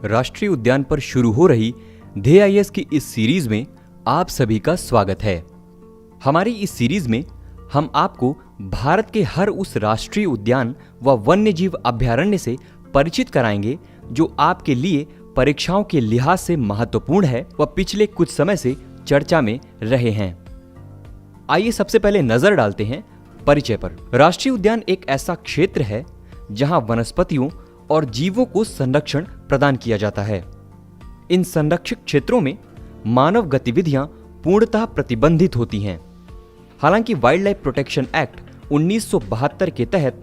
राष्ट्रीय उद्यान पर शुरू हो रही ध्येय की इस सीरीज में आप सभी का स्वागत है। हमारी इस सीरीज में हम आपको भारत के हर उस राष्ट्रीय उद्यान व वन्यजीव अभयारण्य से परिचित कराएंगे जो आपके लिए परीक्षाओं के लिहाज से महत्वपूर्ण है व पिछले कुछ समय से चर्चा में रहे हैं। आइए सबसे पहले नजर डालते हैं परिचय पर। राष्ट्रीय उद्यान एक ऐसा क्षेत्र है जहां वनस्पतियों और जीवों को संरक्षण प्रदान किया जाता है। इन संरक्षित क्षेत्रों में मानव गतिविधियां पूर्णतः प्रतिबंधित होती हैं। हालांकि वाइल्ड लाइफ प्रोटेक्शन एक्ट 1972 के तहत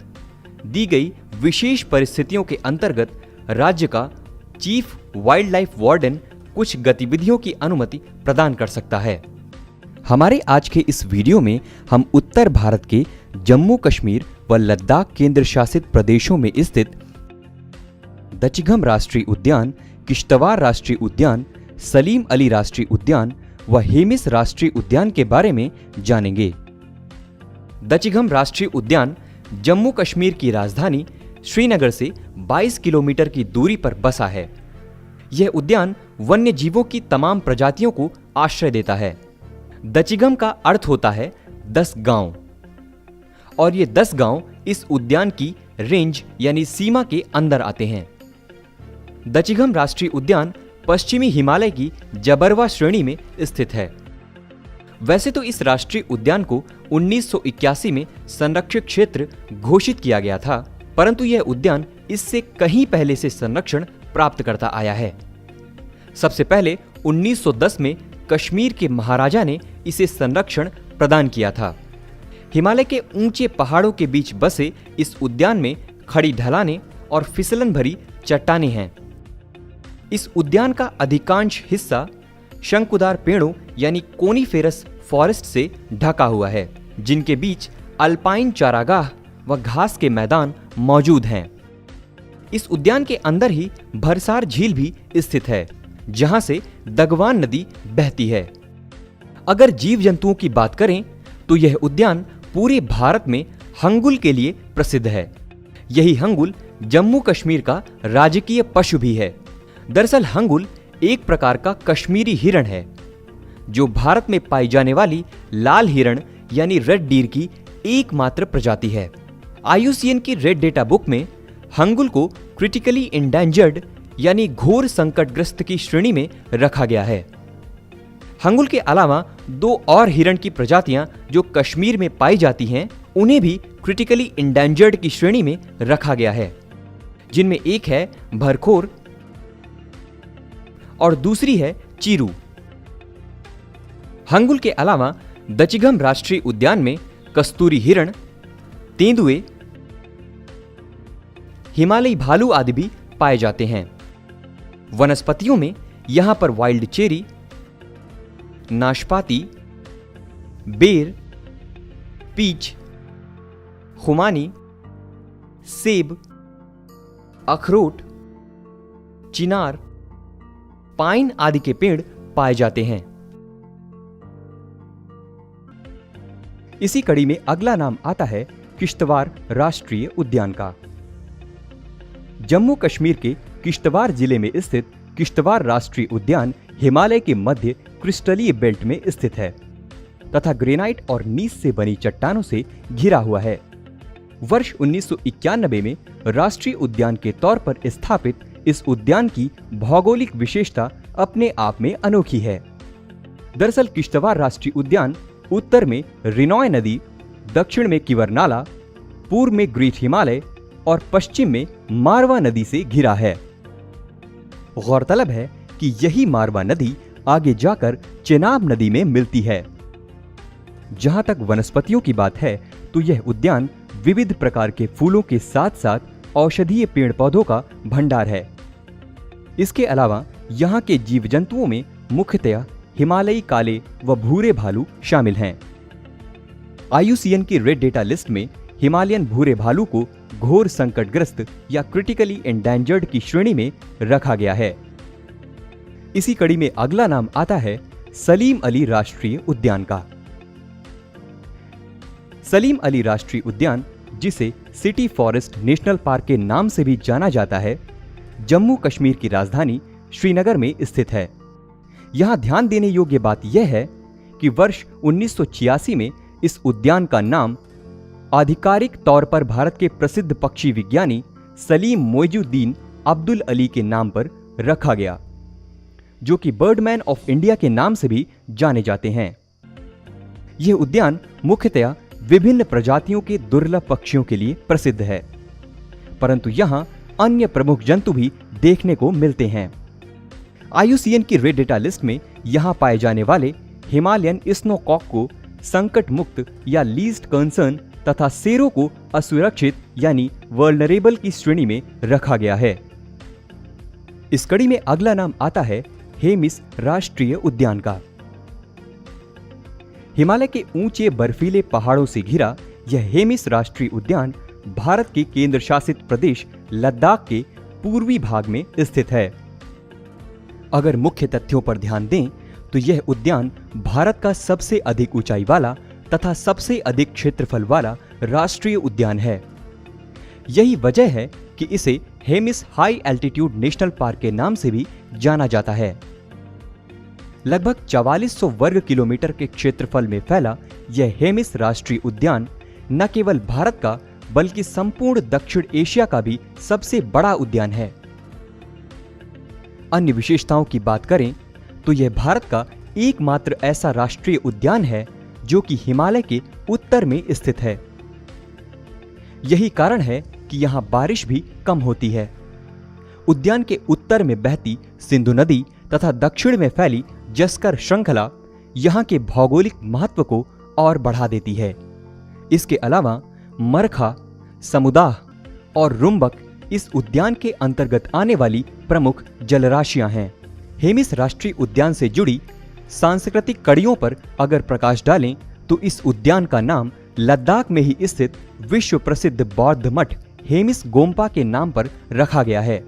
दी गई विशेष परिस्थितियों के अंतर्गत राज्य का चीफ वाइल्ड लाइफ वार्डन कुछ गतिविधियों की अनुमति प्रदान कर सकता है। हमारे आज के इस वीडियो में हम उत्तर भारत के जम्मू कश्मीर व लद्दाख केंद्र शासित प्रदेशों में स्थित दचिघम राष्ट्रीय उद्यान, किश्तवाड़ राष्ट्रीय उद्यान, सलीम अली राष्ट्रीय उद्यान व हेमिस राष्ट्रीय उद्यान के बारे में जानेंगे। दचिघम राष्ट्रीय उद्यान जम्मू कश्मीर की राजधानी श्रीनगर से 22 किलोमीटर की दूरी पर बसा है। यह उद्यान वन्य जीवों की तमाम प्रजातियों को आश्रय देता है। दचिघम का अर्थ होता है 10 गांव और ये 10 गांव इस उद्यान की रेंज यानी सीमा के अंदर आते हैं। दचिघम राष्ट्रीय उद्यान पश्चिमी हिमालय की जबरवा श्रेणी में स्थित है। वैसे तो इस राष्ट्रीय उद्यान को 1981 में संरक्षित क्षेत्र घोषित किया गया था, परंतु यह उद्यान इससे कहीं पहले से संरक्षण प्राप्त करता आया है। सबसे पहले 1910 में कश्मीर के महाराजा ने इसे संरक्षण प्रदान किया था। हिमालय के ऊंचे पहाड़ों के बीच बसे इस उद्यान में खड़ी ढलानें और फिसलन भरी चट्टानें हैं। इस उद्यान का अधिकांश हिस्सा शंकुदार पेड़ों यानी कोनीफेरस फॉरेस्ट से ढका हुआ है, जिनके बीच अल्पाइन चारागाह व घास के मैदान मौजूद हैं। इस उद्यान के अंदर ही भरसार झील भी स्थित है, जहां से दगवान नदी बहती है। अगर जीव जंतुओं की बात करें तो यह उद्यान पूरे भारत में हंगुल के लिए प्रसिद्ध है। यही हंगुल जम्मू कश्मीर का राजकीय पशु भी है। दरअसल हंगुल एक प्रकार का कश्मीरी हिरण है, जो भारत में पाई जाने वाली लाल हिरण यानी रेड डीर की एकमात्र प्रजाति है। IUCN की रेड डेटा बुक में हंगुल को क्रिटिकली इंडेंजर्ड यानी घोर संकटग्रस्त की श्रेणी में रखा गया है। हंगुल के अलावा 2 और हिरण की प्रजातियां जो कश्मीर में पाई जाती हैं, उन्हें भी क्रिटिकली इंडेंजर्ड की श्रेणी में रखा गया है, जिनमें एक है भरखोर और दूसरी है चीरू। हंगुल के अलावा दचिघम राष्ट्रीय उद्यान में कस्तूरी हिरण, तेंदुए, हिमालयी भालू आदि भी पाए जाते हैं। वनस्पतियों में यहां पर वाइल्ड चेरी, नाशपाती, बेर, पीच, खुमानी, सेब, अखरोट, चिनार, पाइन आदि के पेड़ पाए जाते हैं। इसी कड़ी में अगला नाम आता है किश्तवाड़ राष्ट्रीय उद्यान का। जम्मू कश्मीर के किश्तवाड़ जिले में स्थित किश्तवाड़ राष्ट्रीय उद्यान हिमालय के मध्य क्रिस्टलीय बेल्ट में स्थित है तथा ग्रेनाइट और नीस से बनी चट्टानों से घिरा हुआ है। वर्ष 1991 में राष्ट्रीय उद्यान के तौर पर स्थापित इस उद्यान की भौगोलिक विशेषता अपने आप में अनोखी है। दरअसल किश्तवाड़ राष्ट्रीय उद्यान उत्तर में रिनॉय नदी, दक्षिण में किवर नाला, पूर्व में ग्रेट हिमालय और पश्चिम में मारवा नदी से घिरा है। गौरतलब है कि यही मारवा नदी आगे जाकर चेनाब नदी में मिलती है। जहां तक वनस्पतियों की बात है तो यह उद्यान विविध प्रकार के फूलों के साथ साथ औषधीय पेड़ पौधों का भंडार है। इसके अलावा यहाँ के जीव जंतुओं में मुख्यतया हिमालयी काले व भूरे भालू शामिल हैं। IUCN की रेड डेटा लिस्ट में हिमालयन भूरे भालू को घोर संकटग्रस्त या क्रिटिकली एंडेंजर्ड की श्रेणी में रखा गया है। इसी कड़ी में अगला नाम आता है सलीम अली राष्ट्रीय उद्यान का। सलीम अली राष्ट्रीय उद्यान, जिसे सिटी फॉरेस्ट नेशनल पार्क के नाम से भी जाना जाता है, जम्मू कश्मीर की राजधानी श्रीनगर में स्थित है। यहां ध्यान देने योग्य बात यह है कि वर्ष 1986 में इस उद्यान का नाम आधिकारिक तौर पर भारत के प्रसिद्ध पक्षी विज्ञानी सलीम मोइजुद्दीन अब्दुल अली के नाम पर रखा गया, जो कि बर्डमैन ऑफ इंडिया के नाम से भी जाने जाते हैं। यह उद्यान मुख्यतया विभिन्न प्रजातियों के दुर्लभ पक्षियों के लिए प्रसिद्ध है, परंतु यहां अन्य प्रमुख जंतु भी देखने को मिलते हैं। IUCN की रेड डेटा लिस्ट में यहां पाए जाने वाले हिमालयन स्नोकॉक को संकट मुक्त या लीस्ट कंसर्न तथा शेरों को असुरक्षित यानी वर्नरेबल की श्रेणी में रखा गया है। इस कड़ी में अगला नाम आता है हेमिस राष्ट्रीय उद्यान का। हिमालय के ऊंचे बर्फीले पहाड़ों से घिरा यह हेमिस राष्ट्रीय उद्यान भारत के केंद्र शासित प्रदेश लद्दाख के पूर्वी भाग में स्थित है। अगर मुख्य तथ्यों पर ध्यान दें तो यह उद्यान भारत का सबसे अधिक ऊंचाई वाला तथा सबसे अधिक क्षेत्रफल वाला राष्ट्रीय उद्यान है। यही वजह है कि इसे Hemis high altitude national park के नाम से भी जाना जाता है। लगभग 4400 वर्ग किलोमीटर के क्षेत्रफल में फैला यह हेमिस राष्ट्रीय उद्यान न केवल भारत का बल्कि संपूर्ण दक्षिण एशिया का भी सबसे बड़ा उद्यान है। अन्य विशेषताओं की बात करें तो यह भारत का एकमात्र ऐसा राष्ट्रीय उद्यान है जो कि हिमालय के उत्तर में स्थित है। यही कारण है कि यहां बारिश भी कम होती है। उद्यान के उत्तर में बहती सिंधु नदी तथा दक्षिण में फैली जस्कर श्रृंखला यहां के भौगोलिक महत्व को और बढ़ा देती है। इसके अलावा मरखा, समुदाह और रुम्बक इस उद्यान के अंतर्गत आने वाली प्रमुख जलराशियां हैं। हेमिस राष्ट्रीय उद्यान से जुड़ी सांस्कृतिक कड़ियों पर अगर प्रकाश डालें तो इस उद्यान का नाम लद्दाख में ही स्थित विश्व प्रसिद्ध बौद्ध मठ हेमिस गोम्पा के नाम पर रखा गया है।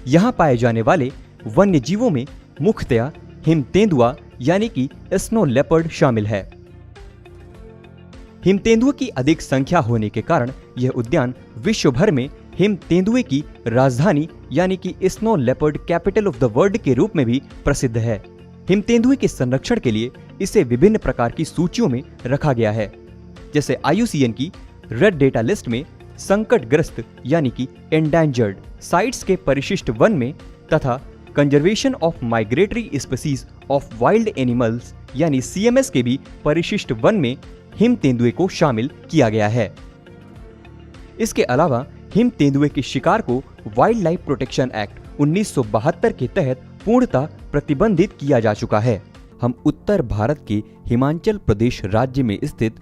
यहां पाए जाने वाले वन्य जीवों में मुख्यतया हिम तेंदुआ यानी कि स्नो लेपर्ड शामिल है। हिम तेंदुए की अधिक संख्या होने के कारण यह उद्यान विश्व भर में हिम तेंदुए की राजधानी यानी कि snow leopard capital of the world के रूप में भी प्रसिद्ध है। हिम तेंदुए के संरक्षण के लिए इसे विभिन्न प्रकार की सूचियों में रखा गया है, जैसे IUCN की रेड डेटा लिस्ट में संकटग्रस्त यानी कि एंडेंजर्ड साइट्स के परिशिष्ट वन में तथा conservation of migratory species of wild animals यानी CMS के भी परिशिष्ट वन में हिम तेंदुए को शामिल किया गया है। इसके अलावा हिम तेंदुए के शिकार को वाइल्ड लाइफ प्रोटेक्शन एक्ट 1972 के तहत पूर्णतः प्रतिबंधित किया जा चुका है। हम उत्तर भारत के हिमाचल प्रदेश राज्य में स्थित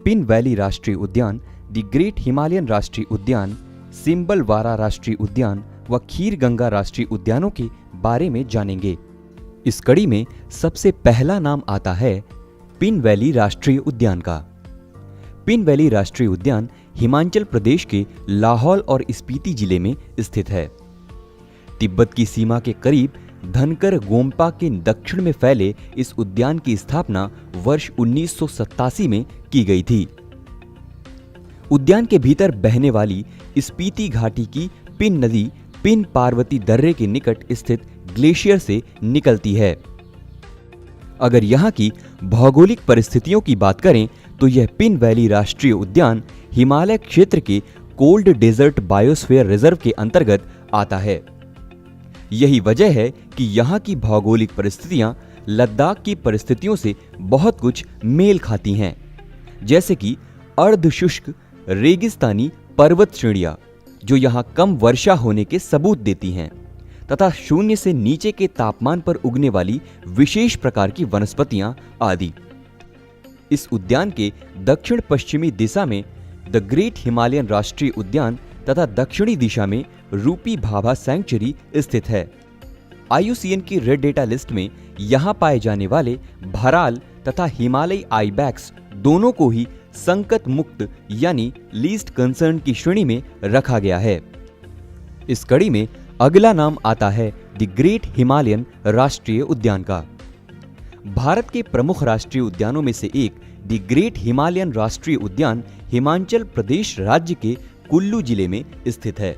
पिन वैली राष्ट्रीय उद्यान, द ग्रेट हिमालयन राष्ट्रीय उद्यान, सिम्बलवारा राष्ट्रीय उद्यान व खीर गंगा राष्ट्रीय उद्यानों के बारे में जानेंगे। इस कड़ी में सबसे पहला नाम आता है पिन वैली राष्ट्रीय उद्यान का। पिन वैली राष्ट्रीय उद्यान हिमाचल प्रदेश के लाहौल और स्पीति जिले में स्थित है। तिब्बत की सीमा के करीब धनकर गोम्पा के दक्षिण में फैले इस उद्यान की स्थापना वर्ष 1987 में की गई थी। उद्यान के भीतर बहने वाली स्पीति घाटी की पिन नदी पिन पार्वती दर्रे के निकट स्थित ग्लेशियर से निकलती है। अगर यहाँ की भौगोलिक परिस्थितियों की बात करें तो यह पिन वैली राष्ट्रीय उद्यान हिमालय क्षेत्र के कोल्ड डेजर्ट बायोस्फीयर रिजर्व के अंतर्गत आता है। यही वजह है कि यहाँ की भौगोलिक परिस्थितियां लद्दाख की परिस्थितियों से बहुत कुछ मेल खाती हैं, जैसे कि अर्धशुष्क रेगिस्तानी पर्वत श्रेणियां जो यहाँ कम वर्षा होने के सबूत देती हैं तथा शून्य से नीचे के तापमान पर उगने वाली विशेष प्रकार की वनस्पतियां आदि। इस उद्यान के दक्षिण पश्चिमी दिशा में द ग्रेट हिमालयन राष्ट्रीय उद्यान तथा दक्षिणी दिशा में रूपी भाभा सैंक्चुरी स्थित है। IUCN की रेड डेटा लिस्ट में यहाँ पाए जाने वाले भराल तथा हिमालयी आइबैक्स दोनों को ही संकट मुक्त यानी लीस्ट कंसर्न की श्रेणी में रखा गया है। इस कड़ी में अगला नाम आता है द ग्रेट हिमालयन राष्ट्रीय उद्यान का। भारत के प्रमुख राष्ट्रीय उद्यानों में से एक द ग्रेट हिमालयन राष्ट्रीय उद्यान हिमाचल प्रदेश राज्य के कुल्लू जिले में स्थित है।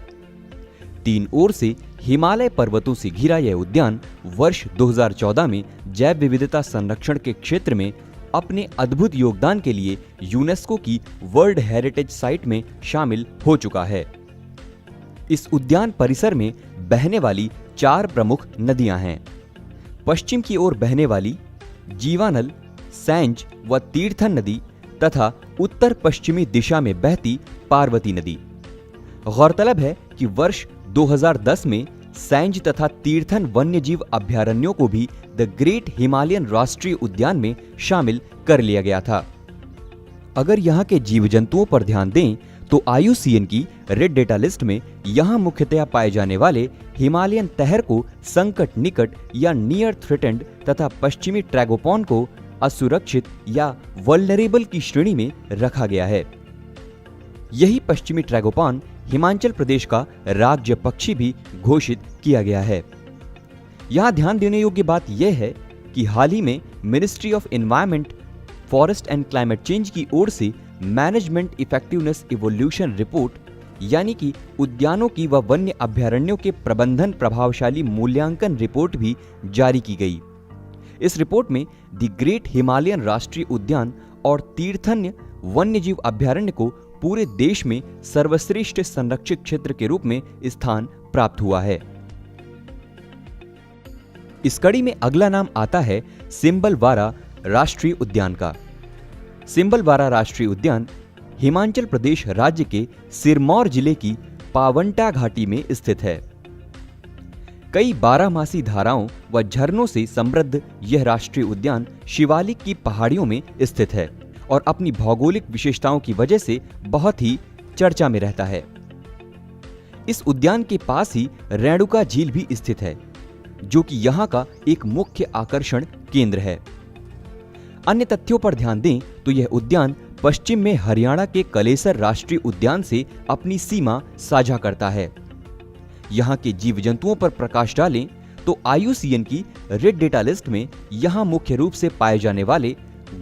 तीन ओर से हिमालय पर्वतों से घिरा यह उद्यान वर्ष 2014 में जैव विविधता संरक्षण के क्षेत्र में अपने अद्भुत योगदान के लिए यूनेस्को की वर्ल्ड हेरिटेज साइट में शामिल हो चुका है। इस उद्यान परिसर में बहने वाली 4 प्रमुख नदियां हैं। पश्चिम की ओर बहने वाली जीवानल, सैंज व तीर्थन नदी तथा उत्तर पश्चिमी दिशा में बहती पार्वती नदी। गौरतलब है कि वर्ष 2010 में सैंज तथा तीर्थन वन्यजीव अभयारण्यों को भी द ग्रेट हिमालयन राष्ट्रीय उद्यान में शामिल कर लिया गया था। अगर यहाँ के जीव जंतुओं पर ध्यान दें तो IUCN की रेड डेटा लिस्ट में यहाँ मुख्यतया पाए जाने वाले हिमालयन तहर को संकट निकट या नियर थ्रेटेंड तथा पश्चिमी ट्रैगोपॉन को असुरक्षित या वल्नरेबल की श्रेणी में रखा गया है। यही पश्चिमी ट्रैगोपॉन हिमाचल प्रदेश का राज्य पक्षी भी घोषित किया गया है। यहाँ ध्यान देने योग्य बात यह है कि हाल ही में ministry of environment, forest and climate change की ओर से मैनेजमेंट इफेक्टिवनेस इवोल्यूशन रिपोर्ट यानी कि उद्यानों की व वन्य अभयारण्यों के प्रबंधन प्रभावशाली मूल्यांकन रिपोर्ट भी जारी की गई। इस रिपोर्ट में द ग्रेट हिमालयन राष्ट्रीय उद्यान और तीर्थन्य वन्यजीव अभयारण्य को पूरे देश में सर्वश्रेष्ठ संरक्षित क्षेत्र के रूप में स्थान प्राप्त हुआ है। इस कड़ी में अगला नाम आता है सिम्बलवारा राष्ट्रीय उद्यान का। सिम्बलवारा राष्ट्रीय उद्यान हिमाचल प्रदेश राज्य के सिरमौर जिले की पावंटा घाटी में स्थित है। कई बारहमासी धाराओं व झरनों से समृद्ध यह राष्ट्रीय उद्यान शिवालिक की पहाड़ियों में स्थित है और अपनी भौगोलिक विशेषताओं की वजह से बहुत ही चर्चा में रहता है। इस उद्यान के पास ही रेणुका झील भी स्थित है, जो कि यहाँ का एक मुख्य आकर्षण केंद्र है। अन्य तथ्यों पर ध्यान दें तो यह उद्यान पश्चिम में हरियाणा के कलेसर राष्ट्रीय उद्यान से अपनी सीमा साझा करता है। यहाँ के जीव जंतुओं पर प्रकाश डालें तो IUCN की रेड डेटा लिस्ट में यहाँ मुख्य रूप से पाए जाने वाले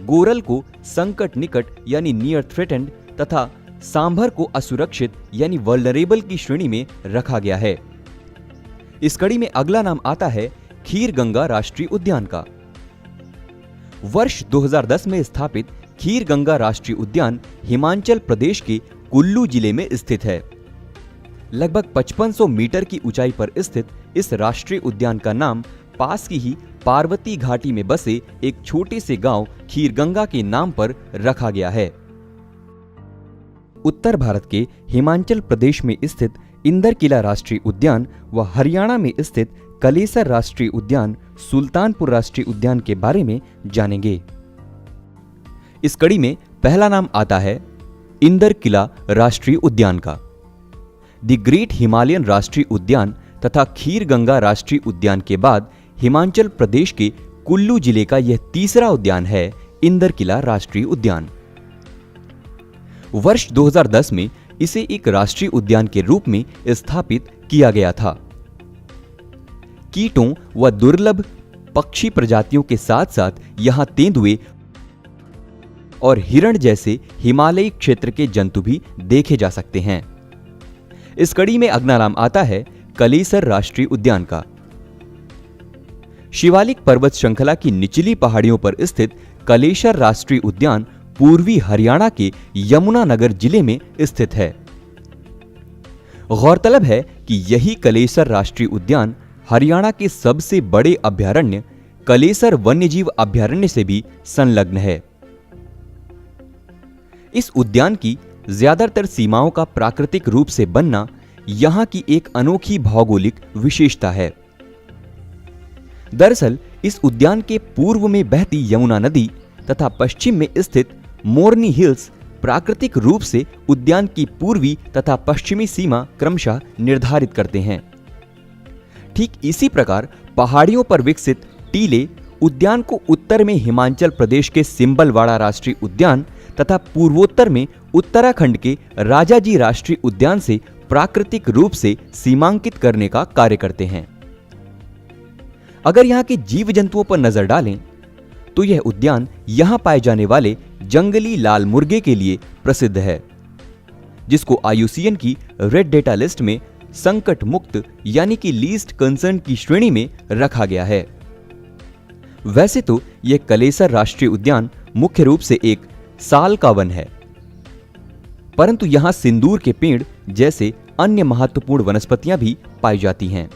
गोरल को संकट निकट यानी नियर थ्रेटेंड तथा सांभर को असुरक्षित यानी वल्नरेबल की श्रेणी में रखा गया है। इस कड़ी में अगला नाम आता है खीर गंगा राष्ट्रीय उद्यान का। वर्ष 2010 में स्थापित खीर गंगा राष्ट्रीय उद्यान हिमाचल प्रदेश के कुल्लू जिले में स्थित है। लगभग 5500 मीटर की ऊंचाई पर स्थित इस राष्ट्रीय उद्यान का नाम पास की ही पार्वती घाटी में बसे एक छोटे से गांव खीरगंगा के नाम पर रखा गया है। उत्तर भारत के हिमाचल प्रदेश में स्थित इंदर किला राष्ट्रीय उद्यान व हरियाणा में स्थित कलेसर राष्ट्रीय उद्यान, सुल्तानपुर राष्ट्रीय उद्यान के बारे में जानेंगे। इस कड़ी में पहला नाम आता है इंदर किला राष्ट्रीय उद्यान का। द ग्रेट हिमालयन राष्ट्रीय उद्यान तथा खीर गंगा राष्ट्रीय उद्यान के बाद हिमाचल प्रदेश के कुल्लू जिले का यह तीसरा उद्यान है इंदर किला राष्ट्रीय उद्यान। वर्ष 2010 में इसे एक राष्ट्रीय उद्यान के रूप में स्थापित किया गया था। कीटों व दुर्लभ पक्षी प्रजातियों के साथ साथ यहां तेंदुए और हिरण जैसे हिमालयी क्षेत्र के जंतु भी देखे जा सकते हैं। इस कड़ी में अगला नाम आता है कलेसर राष्ट्रीय उद्यान का। शिवालिक पर्वत श्रृंखला की निचली पहाड़ियों पर स्थित कलेसर राष्ट्रीय उद्यान पूर्वी हरियाणा के यमुनानगर जिले में स्थित है। गौरतलब है कि यही कलेसर राष्ट्रीय उद्यान हरियाणा के सबसे बड़े अभयारण्य कलेसर वन्यजीव अभयारण्य से भी संलग्न है। इस उद्यान की ज्यादातर सीमाओं का प्राकृतिक रूप से बनना यहां की एक अनोखी भौगोलिक विशेषता है। दरअसल इस उद्यान के पूर्व में बहती यमुना नदी तथा पश्चिम में स्थित मोरनी हिल्स प्राकृतिक रूप से उद्यान की पूर्वी तथा पश्चिमी सीमा क्रमशः निर्धारित करते हैं। ठीक इसी प्रकार पहाड़ियों पर विकसित टीले उद्यान को उत्तर में हिमाचल प्रदेश के सिम्बलवाड़ा राष्ट्रीय उद्यान तथा पूर्वोत्तर में उत्तराखंड के राजाजी राष्ट्रीय उद्यान से प्राकृतिक रूप से सीमांकित करने का कार्य करते हैं। अगर यहाँ के जीव जंतुओं पर नजर डालें तो यह उद्यान यहाँ पाए जाने वाले जंगली लाल मुर्गे के लिए प्रसिद्ध है, जिसको IUCN की रेड डेटा लिस्ट में संकट मुक्त यानी कि लीस्ट कंसर्न की श्रेणी में रखा गया है। वैसे तो यह कलेसर राष्ट्रीय उद्यान मुख्य रूप से एक साल का वन है, परंतु यहां सिंदूर के पेड़ जैसे अन्य महत्वपूर्ण वनस्पतियां भी पाई जाती हैं।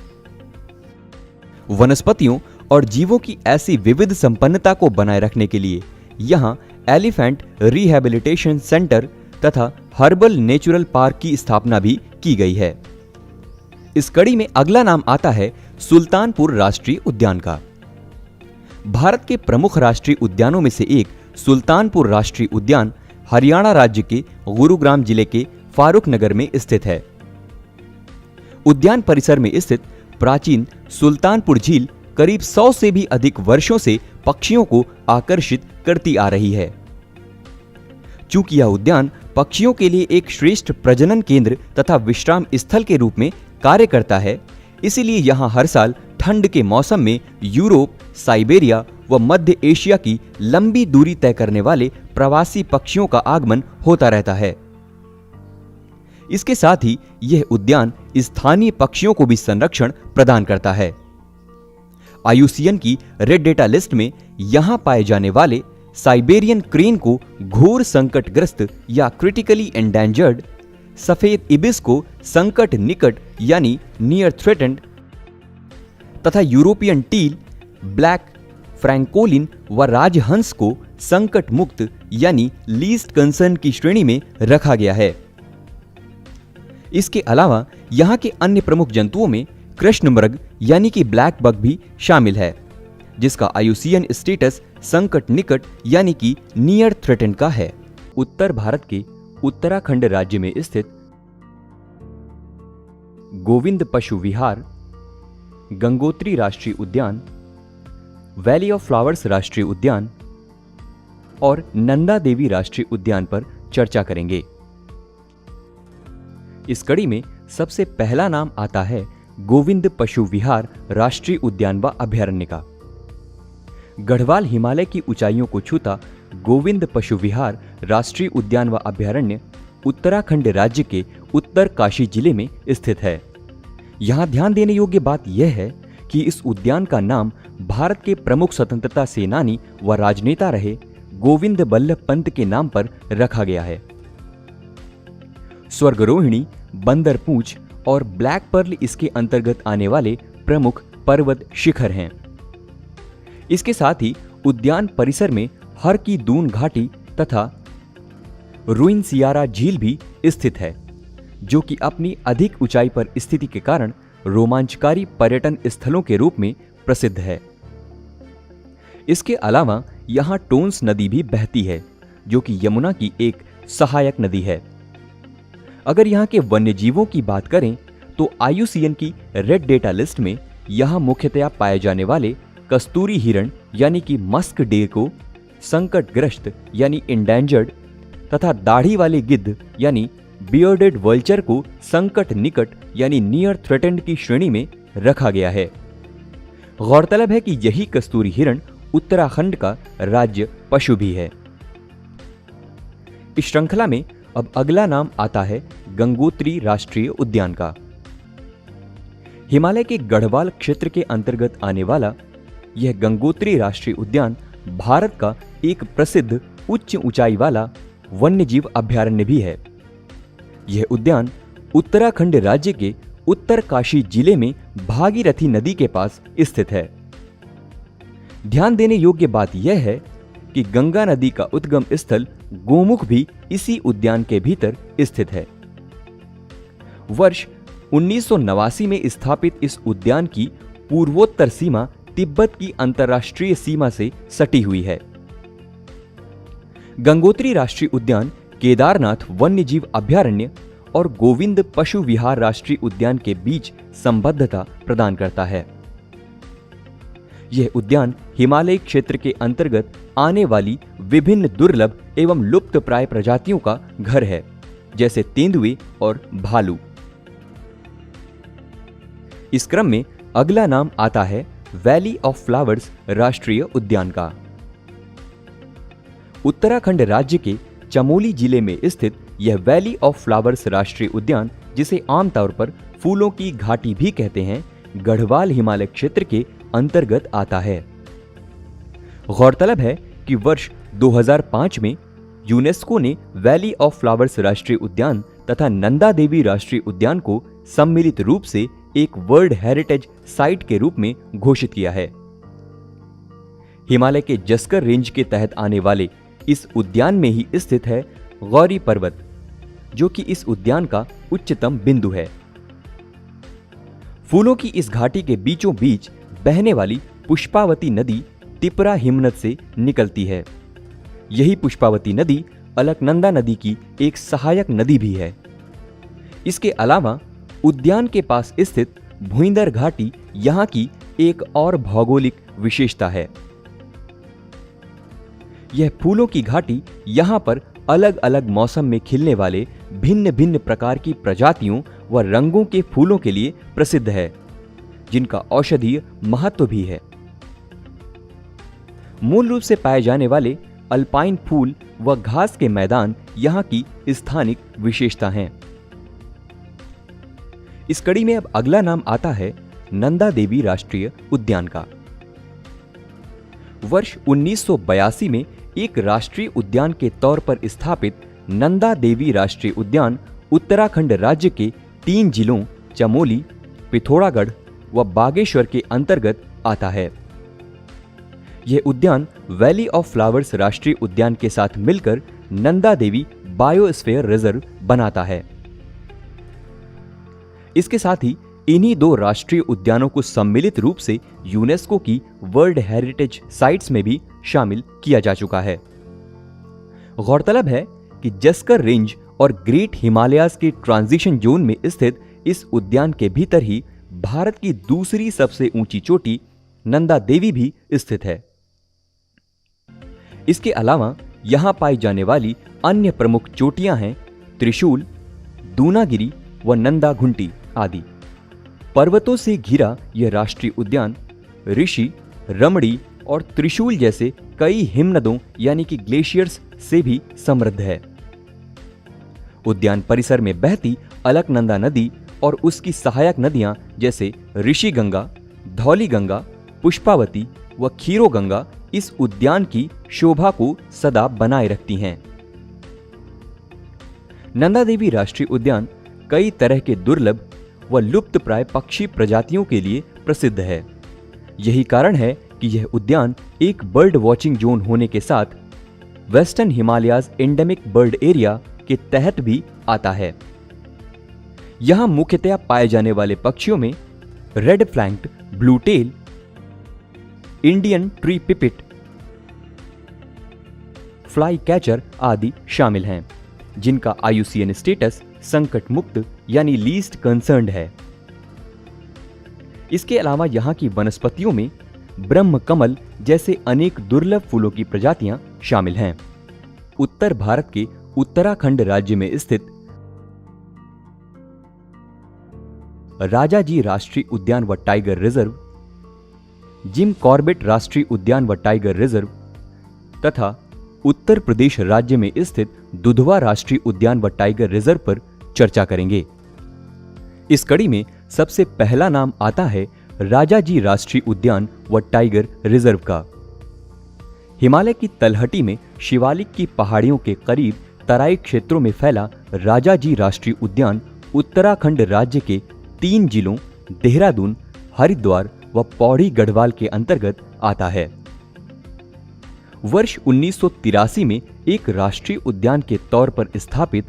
वनस्पतियों और जीवों की ऐसी विविध संपन्नता को बनाए रखने के लिए यहां एलिफेंट रिहैबिलिटेशन सेंटर तथा हर्बल नेचुरल पार्क की स्थापना भी की गई है। इस कड़ी में अगला नाम आता है सुल्तानपुर राष्ट्रीय उद्यान का। भारत के प्रमुख राष्ट्रीय उद्यानों में से एक सुल्तानपुर राष्ट्रीय उद्यान हरियाणा राज्य के गुरुग्राम जिले के फारुख नगर में स्थित है। उद्यान परिसर में स्थित प्राचीन सुल्तानपुर झील करीब 100 से भी अधिक वर्षों से पक्षियों को आकर्षित करती आ रही है। चूंकि यह उद्यान पक्षियों के लिए एक श्रेष्ठ प्रजनन केंद्र तथा विश्राम स्थल के रूप में कार्य करता है, इसीलिए यहां हर साल ठंड के मौसम में यूरोप, साइबेरिया व मध्य एशिया की लंबी दूरी तय करने वाले प्रवासी पक्षियों का आगमन होता रहता है। इसके साथ ही यह उद्यान स्थानीय पक्षियों को भी संरक्षण प्रदान करता है। IUCN की रेड डेटा लिस्ट में यहां पाए जाने वाले साइबेरियन क्रेन को घोर संकटग्रस्त या क्रिटिकली एंडेंजर्ड, सफेद इबिस को संकट निकट यानी नियर थ्रेटेंड तथा यूरोपियन टील, ब्लैक फ्रैंकोलिन व राजहंस को संकट मुक्त यानी लीस्ट कंसर्न की श्रेणी में रखा गया है। इसके अलावा यहां के अन्य प्रमुख जंतुओं में कृष्ण मृग यानी कि ब्लैक बग भी शामिल है, जिसका IUCN स्टेटस संकट निकट यानी कि नियर थ्रेटेंड का है। उत्तर भारत के उत्तराखंड राज्य में स्थित गोविंद पशु विहार, गंगोत्री राष्ट्रीय उद्यान, वैली ऑफ फ्लावर्स राष्ट्रीय उद्यान और नंदा देवी राष्ट्रीय उद्यान पर चर्चा करेंगे। इस कड़ी में सबसे पहला नाम आता है गोविंद पशु विहार राष्ट्रीय उद्यान व अभयारण्य का। गढ़वाल हिमालय की ऊंचाइयों को छूता गोविंद पशु विहार राष्ट्रीय उद्यान व अभयारण्य उत्तराखंड राज्य के उत्तरकाशी जिले में स्थित है। यहां ध्यान देने योग्य बात यह है कि इस उद्यान का नाम भारत के प्रमुख स्वतंत्रता सेनानी व राजनेता रहे गोविंद बल्लभ पंत के नाम पर रखा गया है। स्वर्गरोहिणी, बंदर पूंछ और ब्लैक पर्ल इसके अंतर्गत आने वाले प्रमुख पर्वत शिखर हैं। इसके साथ ही उद्यान परिसर में हर की दून घाटी तथा रुइन सियारा झील भी स्थित है, जो कि अपनी अधिक ऊंचाई पर स्थिति के कारण रोमांचकारी पर्यटन स्थलों के रूप में प्रसिद्ध है। इसके अलावा यहां टोन्स नदी भी बहती है, जो कि यमुना की एक सहायक नदी है। अगर यहां के वन्यजीवों की बात करें तो IUCN की रेड डेटा लिस्ट में यहां मुख्यतया पाए जाने वाले कस्तूरी हिरण यानी कि मस्क डेर को संकटग्रस्त यानी इंडेंजर्ड तथा दाढ़ी वाले गिद्ध यानी बियर्डेड वल्चर को संकट निकट यानी नियर थ्रेटेंड की श्रेणी में रखा गया है। गौरतलब है कि यही कस्तूरी हिरण उत्तराखंड का राज्य पशु भी है। इस श्रृंखला में अब अगला नाम आता है गंगोत्री राष्ट्रीय उद्यान का। हिमालय के गढ़वाल क्षेत्र के अंतर्गत आने वाला यह गंगोत्री राष्ट्रीय उद्यान भारत का एक प्रसिद्ध उच्च ऊंचाई वाला वन्यजीव अभयारण्य भी है। यह उद्यान उत्तराखंड राज्य के उत्तरकाशी जिले में भागीरथी नदी के पास स्थित है। ध्यान देने योग्य बात यह है कि गंगा नदी का उद्गम स्थल गोमुख भी इसी उद्यान के भीतर स्थित है। वर्ष 1989 में स्थापित इस उद्यान की पूर्वोत्तर सीमा तिब्बत की अंतर्राष्ट्रीय सीमा से सटी हुई है। गंगोत्री राष्ट्रीय उद्यान केदारनाथ वन्यजीव अभयारण्य और गोविंद पशु विहार राष्ट्रीय उद्यान के बीच संबद्धता प्रदान करता है। यह उद्यान हिमालय क्षेत्र के अंतर्गत आने वाली विभिन्न दुर्लभ एवं लुप्तप्राय प्रजातियों का घर है, जैसे तेंदुए और भालू। इस क्रम में अगला नाम आता है वैली ऑफ फ्लावर्स राष्ट्रीय उद्यान का। उत्तराखंड राज्य के चमोली जिले में स्थित यह वैली ऑफ फ्लावर्स राष्ट्रीय उद्यान, जिसे आमतौर पर फूलों की घाटी भी कहते हैं, गढ़वाल हिमालय क्षेत्र के अंतर्गत आता है। गौरतलब है कि वर्ष 2005 में यूनेस्को ने वैली ऑफ फ्लावर्स राष्ट्रीय उद्यान तथा नंदा देवी राष्ट्रीय उद्यान को सम्मिलित रूप से एक वर्ल्ड हेरिटेज साइट के रूप में घोषित किया है। हिमालय के जस्कर रेंज के तहत आने वाले इस उद्यान में ही स्थित है गौरी पर्वत, जो कि इस उद्यान का उच्चतम बिंदु है। फूलों की इस घाटी के बीचों बीच बहने वाली पुष्पावती नदी तिपरा हिमनद से निकलती है। यही पुष्पावती नदी अलकनंदा नदी की एक सहायक नदी भी है। इसके अलावा उद्यान के पास स्थित भुइंदर घाटी यहां की एक और भौगोलिक विशेषता है। यह फूलों की घाटी यहां पर अलग अलग मौसम में खिलने वाले भिन्न भिन्न प्रकार की प्रजातियों व रंगों के फूलों के लिए प्रसिद्ध है, जिनका औषधीय महत्व भी है। मूल रूप से पाए जाने वाले अल्पाइन फूल व घास के मैदान यहां की स्थानिक विशेषता हैं। इस कड़ी में अब अगला नाम आता है नंदा देवी राष्ट्रीय उद्यान का। वर्ष 1982 में एक राष्ट्रीय उद्यान के तौर पर स्थापित नंदा देवी राष्ट्रीय उद्यान उत्तराखंड राज्य के 3 जिलों चमोली, पिथौरागढ़ व बागेश्वर के अंतर्गत आता है। यह उद्यान वैली ऑफ फ्लावर्स राष्ट्रीय उद्यान के साथ मिलकर नंदा देवी बायोस्फीयर रिजर्व बनाता है। इसके साथ ही इन्हीं 2 राष्ट्रीय उद्यानों को सम्मिलित रूप से यूनेस्को की वर्ल्ड हेरिटेज साइट्स में भी शामिल किया जा चुका है। गौरतलब है कि जस्कर रेंज और ग्रेट हिमालयाज के ट्रांजिशन जोन में स्थित इस उद्यान के भीतर ही भारत की दूसरी सबसे ऊंची चोटी नंदा देवी भी स्थित है। इसके अलावा यहां पाई जाने वाली अन्य प्रमुख चोटियां हैं त्रिशूल, दूनागिरी व नंदा घुंटी आदि। पर्वतों से घिरा यह राष्ट्रीय उद्यान ऋषि, रमणी और त्रिशूल जैसे कई हिमनदों यानी कि ग्लेशियर्स से भी समृद्ध है। उद्यान परिसर में बहती अलकनंदा नदी और उसकी सहायक नदियां जैसे ऋषि गंगा, धौली गंगा, पुष्पावती व खीरो गंगा इस उद्यान की शोभा को सदा बनाए रखती हैं। नंदा देवी राष्ट्रीय उद्यान कई तरह के दुर्लभ व लुप्तप्राय पक्षी प्रजातियों के लिए प्रसिद्ध है। यही कारण है कि यह उद्यान एक बर्ड वॉचिंग जोन होने के साथ western Himalayas endemic bird area के तहत भी आता है। यहां मुख्यतया पाए जाने वाले पक्षियों में red flanked bluetail, Indian tree pipit, flycatcher आदि शामिल हैं, जिनका IUCN स्टेटस संकट मुक्त यानी लीस्ट कंसर्न्ड है। इसके अलावा यहां की वनस्पतियों में ब्रह्म कमल जैसे अनेक दुर्लभ फूलों की प्रजातियां शामिल हैं। उत्तर भारत के उत्तराखंड राज्य में स्थित राजाजी राष्ट्रीय उद्यान व टाइगर रिजर्व, जिम कॉर्बेट राष्ट्रीय उद्यान व टाइगर रिजर्व तथा उत्तर प्रदेश राज्य में स्थित दुधवा राष्ट्रीय उद्यान व टाइगर रिजर्व पर चर्चा करेंगे। इस कड़ी में सबसे पहला नाम आता है राजाजी राष्ट्रीय उद्यान व टाइगर रिजर्व का। हिमालय की तलहटी में शिवालिक की पहाड़ियों के करीब तराई क्षेत्रों में फैला राजाजी राष्ट्रीय उद्यान उत्तराखंड राज्य के 3 जिलों देहरादून, हरिद्वार व पौड़ी गढ़वाल के अंतर्गत आता है। वर्ष 1983 में एक राष्ट्रीय उद्यान के तौर पर स्थापित